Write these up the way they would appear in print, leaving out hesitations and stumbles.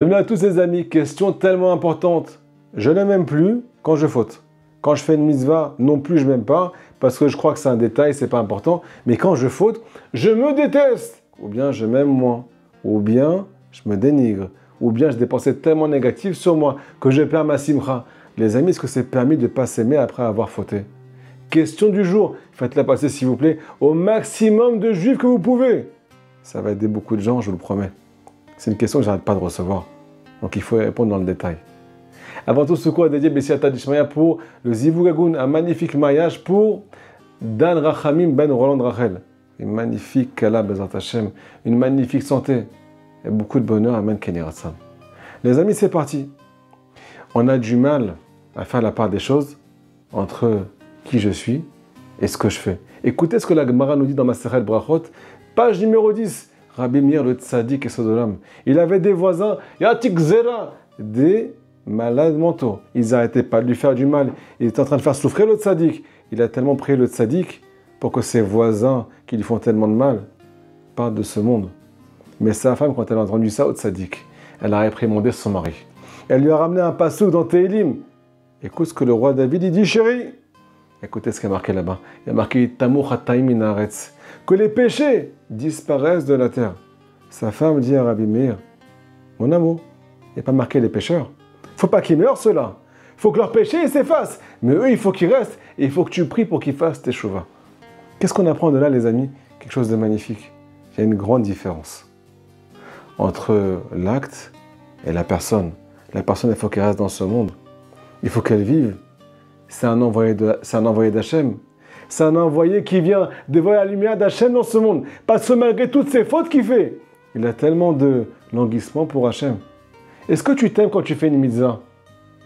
Bienvenue à tous les amis, question tellement importante. Je ne m'aime plus quand je faute. Quand je fais une mitzvah, non plus je m'aime pas, parce que je crois que c'est un détail, c'est pas important. Mais quand je faute, je me déteste. Ou bien je m'aime moins. Ou bien je me dénigre. Ou bien je dépensais tellement négatif sur moi que je perds ma simcha. Les amis, est-ce que c'est permis de ne pas s'aimer après avoir fauté? Question du jour, faites-la passer s'il vous plaît au maximum de juifs que vous pouvez. Ça va aider beaucoup de gens, je vous le promets. C'est une question que j'arrête pas de recevoir. Donc il faut y répondre dans le détail. Avant tout, ce cours est dédié Bessiata Dishmaya pour le Zivugagoun, un magnifique mariage pour Dan Rachamim Ben Roland Rachel. Une magnifique Kala Bezat Hashem, une magnifique santé et beaucoup de bonheur. Amen Kenny Ratzam. Les amis, c'est parti. On a du mal à faire la part des choses entre qui je suis et ce que je fais. Écoutez ce que la Gemara nous dit dans Masechet Brachot, page numéro 10. Rabbi Meir le tzaddik et Sodolam. Il avait des voisins, Yatik Zera, des malades mentaux. Ils n'arrêtaient pas de lui faire du mal. Il était en train de faire souffrir le tzaddik. Il a tellement prié le tzaddik pour que ses voisins qui lui font tellement de mal partent de ce monde. Mais sa femme, quand elle a entendu ça au tzaddik, elle a réprimandé son mari. Elle lui a ramené un passouk dans Tehilim. Écoute ce que le roi David il dit, chérie. Écoutez ce qui est marqué là-bas. Il y a marqué Tamur Hataim min haaretz, que les péchés disparaissent de la terre. Sa femme dit à Rabbi Meir, mon amour, il n'y a pas marqué les pécheurs. Il ne faut pas qu'ils meurent ceux-là. Il faut que leurs péchés s'effacent. Mais eux, il faut qu'ils restent. Et il faut que tu pries pour qu'ils fassent tes chouvas. Qu'est-ce qu'on apprend de là, les amis? Quelque chose de magnifique. Il y a une grande différence entre l'acte et la personne. La personne, il faut qu'elle reste dans ce monde. Il faut qu'elle vive. C'est un envoyé d'Hachem. C'est un envoyé qui vient dévoiler la lumière d'Hachem dans ce monde. Parce que malgré toutes ces fautes qu'il fait, il a tellement de languissement pour Hachem. Est-ce que tu t'aimes quand tu fais une mitzvah?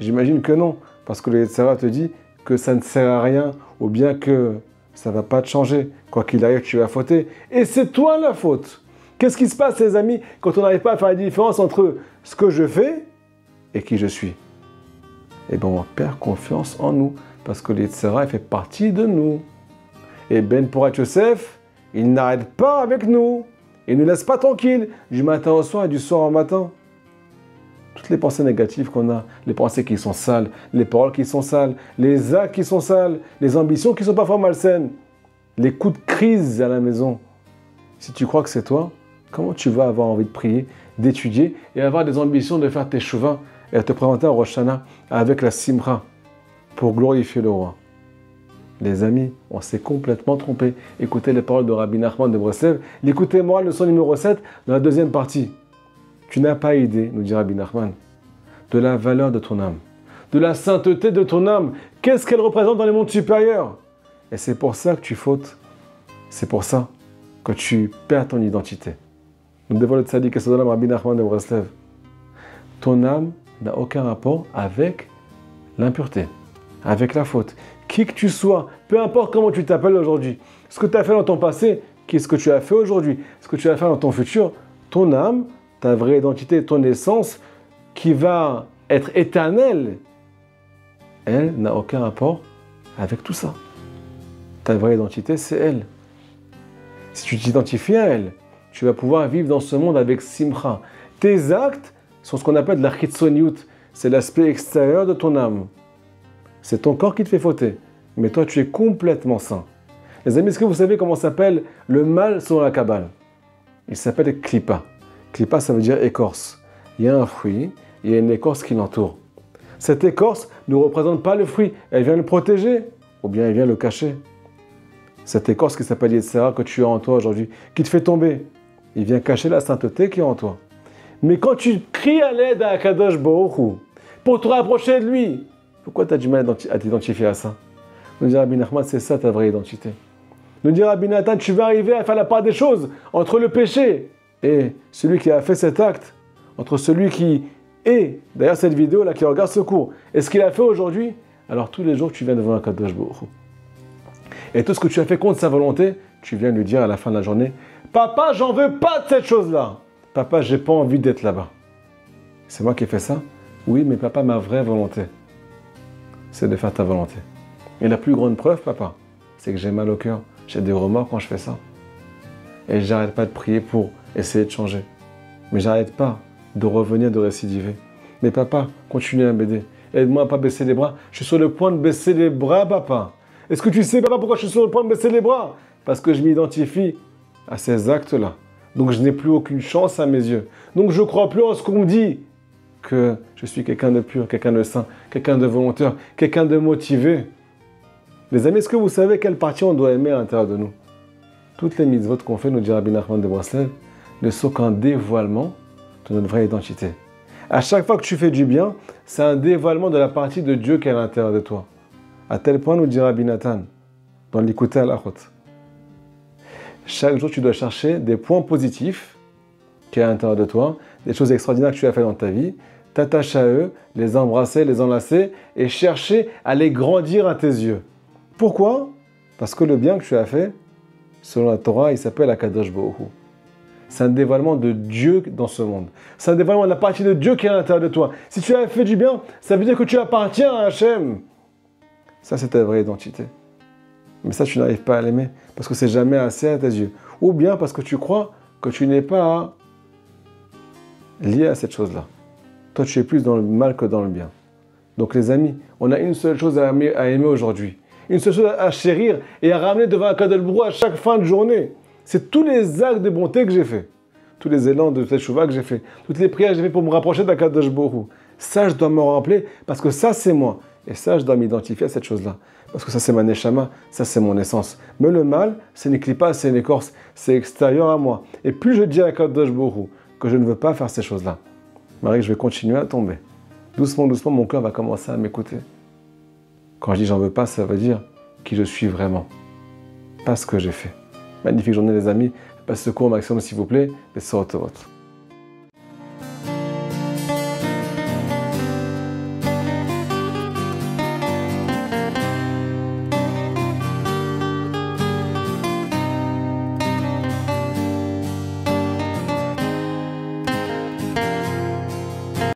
J'imagine que non. Parce que le Yetzirah te dit que ça ne sert à rien ou bien que ça ne va pas te changer. Quoi qu'il arrive, tu vas fauter. Et c'est toi la faute. Qu'est-ce qui se passe, les amis, quand on n'arrive pas à faire la différence entre ce que je fais et qui je suis? Eh bien, on perd confiance en nous. Parce que le Yetzirah fait partie de nous. Et Ben Porat Yosef, il n'arrête pas avec nous. Il ne nous laisse pas tranquilles du matin au soir et du soir au matin. Toutes les pensées négatives qu'on a, les pensées qui sont sales, les paroles qui sont sales, les actes qui sont sales, les ambitions qui sont parfois malsaines, les coups de crise à la maison. Si tu crois que c'est toi, comment tu vas avoir envie de prier, d'étudier et avoir des ambitions de faire tes chouvas et te présenter à Rosh Hashanah avec la simcha pour glorifier le roi? Les amis, on s'est complètement trompé. Écoutez les paroles de Rabbi Nachman de Breslev. L'écoutez moi, leçon numéro 7, dans la deuxième partie. Tu n'as pas idée, nous dit Rabbi Nachman, de la valeur de ton âme, de la sainteté de ton âme. Qu'est-ce qu'elle représente dans les mondes supérieurs? Et c'est pour ça que tu fautes. C'est pour ça que tu perds ton identité. Nous dévoile le tzaddik et Sodolam Rabbi Nachman de Breslev. Ton âme n'a aucun rapport avec l'impureté, avec la faute. Qui que tu sois, peu importe comment tu t'appelles aujourd'hui, ce que tu as fait dans ton passé, qu'est-ce que tu as fait aujourd'hui, ce que tu vas faire dans ton futur, ton âme, ta vraie identité, ton essence, qui va être éternelle, elle n'a aucun rapport avec tout ça. Ta vraie identité, c'est elle. Si tu t'identifies à elle, tu vas pouvoir vivre dans ce monde avec simcha. Tes actes sont ce qu'on appelle de la chitzoniut, c'est l'aspect extérieur de ton âme. C'est ton corps qui te fait fauter. Mais toi, tu es complètement sain. Les amis, est-ce que vous savez comment s'appelle le mal selon la Kabbale? Il s'appelle klipa. Klipa, ça veut dire écorce. Il y a un fruit, il y a une écorce qui l'entoure. Cette écorce ne représente pas le fruit. Elle vient le protéger ou bien elle vient le cacher. Cette écorce qui s'appelle Yetzirah que tu as en toi aujourd'hui, qui te fait tomber, il vient cacher la sainteté qui est en toi. Mais quand tu cries à l'aide à Akadosh Baruch Hu pour te rapprocher de lui, pourquoi tu as du mal à t'identifier à ça? Nous dit Rabbi Nachman, c'est ça ta vraie identité. Nous dit Rabbi Nathan, tu vas arriver à faire la part des choses entre le péché et celui qui a fait cet acte, entre celui qui est, d'ailleurs cette vidéo là qui regarde ce cours, et ce qu'il a fait aujourd'hui. Alors tous les jours tu viens devant un Kadosh Baruch Hu. Et tout ce que tu as fait contre sa volonté, tu viens lui dire à la fin de la journée, papa, j'en veux pas de cette chose-là. Papa, j'ai pas envie d'être là-bas. C'est moi qui ai fait ça? Oui, mais papa, ma vraie volonté, c'est de faire ta volonté. Et la plus grande preuve, papa, c'est que j'ai mal au cœur. J'ai des remords quand je fais ça. Et j'arrête pas de prier pour essayer de changer. Mais j'arrête pas de revenir, de récidiver. Mais papa, continue à m'aider. Aide-moi à ne pas baisser les bras. Je suis sur le point de baisser les bras, papa. Est-ce que tu sais, papa, pourquoi je suis sur le point de baisser les bras? Parce que je m'identifie à ces actes-là. Donc je n'ai plus aucune chance à mes yeux. Donc je ne crois plus en ce qu'on me dit. Que je suis quelqu'un de pur, quelqu'un de saint, quelqu'un de volontaire, quelqu'un de motivé. Les amis, est-ce que vous savez quelle partie on doit aimer à l'intérieur de nous? Toutes les mitzvot qu'on fait, nous dit Rabbi Nachman de Breslev, ne sont qu'un dévoilement de notre vraie identité. À chaque fois que tu fais du bien, c'est un dévoilement de la partie de Dieu qui est à l'intérieur de toi. À tel point, nous dit Rabbi Nathan, dans l'Écouter à la Chot. Chaque jour, tu dois chercher des points positifs qui est à l'intérieur de toi, des choses extraordinaires que tu as fait dans ta vie, t'attacher à eux, les embrasser, les enlacer et chercher à les grandir à tes yeux. Pourquoi? Parce que le bien que tu as fait, selon la Torah, il s'appelle Akadosh Baruch Hu. C'est un dévoilement de Dieu dans ce monde. C'est un dévoilement de la partie de Dieu qui est à l'intérieur de toi. Si tu as fait du bien, ça veut dire que tu appartiens à Hachem. Ça, c'est ta vraie identité. Mais ça, tu n'arrives pas à l'aimer parce que c'est jamais assez à tes yeux. Ou bien parce que tu crois que tu n'es pas lié à cette chose-là. Toi, tu es plus dans le mal que dans le bien. Donc, les amis, on a une seule chose à aimer aujourd'hui. Une seule chose à chérir et à ramener devant Akadosh Baruch Hu à chaque fin de journée. C'est tous les actes de bonté que j'ai fait. Tous les élans de teshuva que j'ai fait. Toutes les prières que j'ai fait pour me rapprocher d'Akadosh Baruch Hu. Ça, je dois me rappeler parce que ça, c'est moi. Et ça, je dois m'identifier à cette chose-là. Parce que ça, c'est ma neshama, ça, c'est mon essence. Mais le mal, c'est une clipa, c'est une écorce, c'est extérieur à moi. Et plus je dis à Akadosh Baruch Hu que je ne veux pas faire ces choses-là, Marie, je vais continuer à tomber. Doucement, doucement, mon cœur va commencer à m'écouter. Quand je dis j'en veux pas, ça veut dire qui je suis vraiment. Pas ce que j'ai fait. Magnifique journée les amis. Passez ce cours au maximum s'il vous plaît. Et ça,